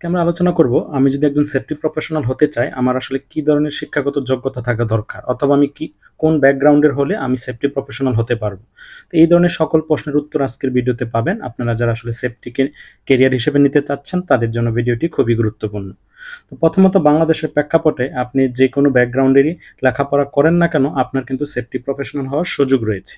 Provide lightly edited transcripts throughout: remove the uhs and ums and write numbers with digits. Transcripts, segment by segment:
আমরা আলোচনা করব আমি যদি একজন সেফটি প্রফেশনাল হতে চাই আমার আসলে কি ধরনের শিক্ষাগত যোগ্যতা থাকা দরকার অথবা আমি কি কোন ব্যাকগ্রাউন্ডের হলে আমি সেফটি প্রফেশনাল হতে পারবো। তো এই ধরনের সকল প্রশ্নের উত্তর আজকের ভিডিওতে পাবেন। আপনারা যারা আসলে সেফটিকে কেরিয়ার হিসেবে নিতে চাচ্ছেন তাদের জন্য ভিডিওটি খুবই গুরুত্বপূর্ণ। তো প্রথমত বাংলাদেশের প্রেক্ষাপটে আপনি যে কোনো ব্যাকগ্রাউন্ডেরই লেখাপড়া করেন না কেন আপনার কিন্তু সেফটি প্রফেশনাল হওয়ার সুযোগ রয়েছে।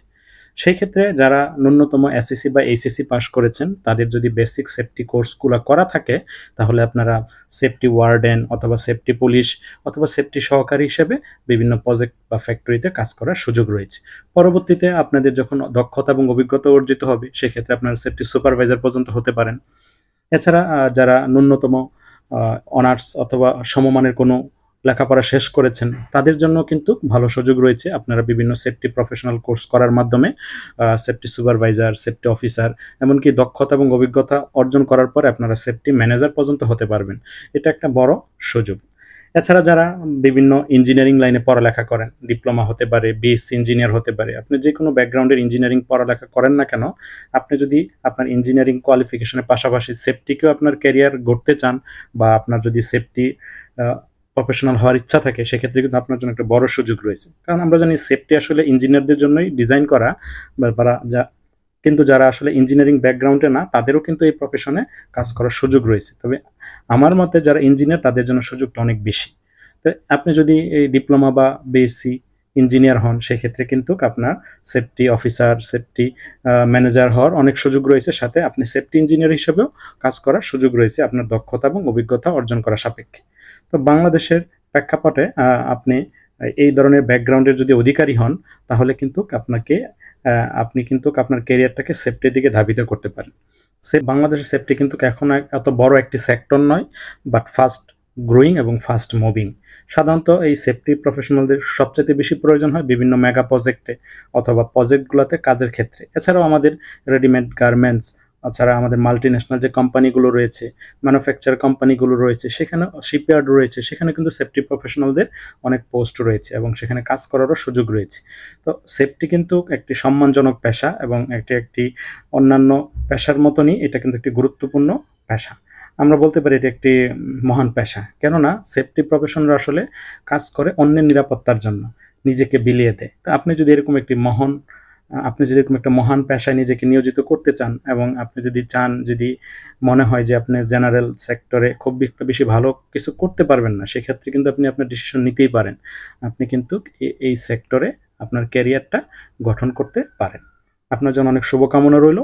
সেই ক্ষেত্রে যারা ন্যূনতম এসএসসি বা এইচএসসি পাস করেছেন তাদের যদি বেসিক সেফটি কোর্সগুলো করা থাকে তাহলে আপনারা সেফটি ওয়ার্ডেন অথবা সেফটি পুলিশ অথবা সেফটি সহকারী হিসেবে বিভিন্ন প্রজেক্ট বা ফ্যাক্টরিতে কাজ করার সুযোগ রয়েছে। পরবর্তীতে আপনাদের যখন দক্ষতা এবং অভিজ্ঞতা অর্জিত হবে সেক্ষেত্রে আপনারা সেফটি সুপারভাইজার পর্যন্ত হতে পারেন। এছাড়া যারা ন্যূনতম অনার্স অথবা সমমানের কোনো লেখাপড়া শেষ করেছেন তাদের জন্য কিন্তু ভালো সুযোগ রয়েছে। আপনারা বিভিন্ন সেফটি প্রফেশনাল কোর্স করার মাধ্যমে সেফটি সুপারভাইজার, সেফটি অফিসার, এমনকি দক্ষতা এবং অভিজ্ঞতা অর্জন করার পরে আপনারা সেফটি ম্যানেজার পর্যন্ত হতে পারবেন। এটা একটা বড় সুযোগ। এছাড়া যারা বিভিন্ন ইঞ্জিনিয়ারিং লাইনে পড়ালেখা করেন, ডিপ্লোমা হতে পারে, বিএসসি ইঞ্জিনিয়ার হতে পারে, আপনি যে কোনো ব্যাকগ্রাউন্ডের ইঞ্জিনিয়ারিং পড়ালেখা করেন না কেন, আপনি যদি আপনার ইঞ্জিনিয়ারিং কোয়ালিফিকেশনের পাশাপাশি সেফটিকেও আপনার ক্যারিয়ার গড়তে চান বা আপনার যদি সেফটি প্রফেশনাল হওয়ার ইচ্ছা থাকে সেক্ষেত্রে কিন্তু আপনার জন্য একটা বড় সুযোগ রয়েছে। কারণ আমরা জানি সেফটি আসলে ইঞ্জিনিয়ারদের জন্যই ডিজাইন করা, বা কিন্তু যারা আসলে ইঞ্জিনিয়ারিং ব্যাকগ্রাউন্ডে না তাদেরও কিন্তু এই প্রফেশনে কাজ করার সুযোগ রয়েছে। তবে আমার মতে যারা ইঞ্জিনিয়ার তাদের জন্য সুযোগটা অনেক বেশি। তো আপনি যদি এই ডিপ্লোমা বা বিএসসি ইঞ্জিনিয়ার হন সেক্ষেত্রে কিন্তু আপনার সেফটি অফিসার, সেফটি ম্যানেজার হওয়ার অনেক সুযোগ রয়েছে, সাথে আপনি সেফটি ইঞ্জিনিয়ার হিসেবেও কাজ করার সুযোগ রয়েছে আপনার দক্ষতা এবং অভিজ্ঞতা অর্জন করা সাপেক্ষে। তো বাংলাদেশের প্রেক্ষাপটে আপনি এই ধরনের ব্যাকগ্রাউন্ডের যদি অধিকারী হন তাহলে কিন্তু আপনি কিন্তু আপনার ক্যারিয়ারটাকে সেফটির দিকে ধাবিত করতে পারেন। বাংলাদেশের সেফটি কিন্তু এখন এত বড় একটি সেক্টর নয়, বাট ফাস্ট গ্রোয়িং এবং ফাস্ট মুভিং। সাধারণত এই সেফটি প্রফেশনালদের সবচেয়ে বেশি প্রয়োজন হয় বিভিন্ন মেগা প্রজেক্টে অথবা প্রজেক্টগুলোতে কাজের ক্ষেত্রে। এছাড়াও আমাদের রেডিমেড গার্মেন্টস, তাছাড়া আমাদের মাল্টি ন্যাশনাল যে কোম্পানিগুলো রয়েছে, ম্যানুফ্যাকচার কোম্পানিগুলো রয়েছে, সেখানে শিপইয়ার্ড রয়েছে, সেখানে কিন্তু সেফটি প্রফেশনালদের অনেক পোস্ট রয়েছে এবং সেখানে কাজ করারও সুযোগ রয়েছে। তো সেফটি কিন্তু একটি সম্মানজনক পেশা এবং একটি অন্যান্য পেশার মতনই এটা কিন্তু একটি গুরুত্বপূর্ণ পেশা। আমরা বলতে পারি এটা একটি মহান পেশা, কেননা সেফটি প্রফেশনালরা আসলে কাজ করে অন্যের নিরাপত্তার জন্য, নিজেকে বিলিয়ে দেয়। তো আপনি যদি এরকম একটা মহান পেশায় নিজেকে নিয়োজিত করতে চান এবং আপনি যদি মনে হয় যে আপনি জেনারেল সেক্টরে খুব বেশি ভালো কিছু করতে পারবেন না, সেক্ষেত্রে কিন্তু আপনি আপনার ডিসিশন নিতেই পারেন। আপনি কিন্তু এই সেক্টরে আপনার ক্যারিয়ারটা গঠন করতে পারেন। আপনার জন্য অনেক শুভকামনা রইল।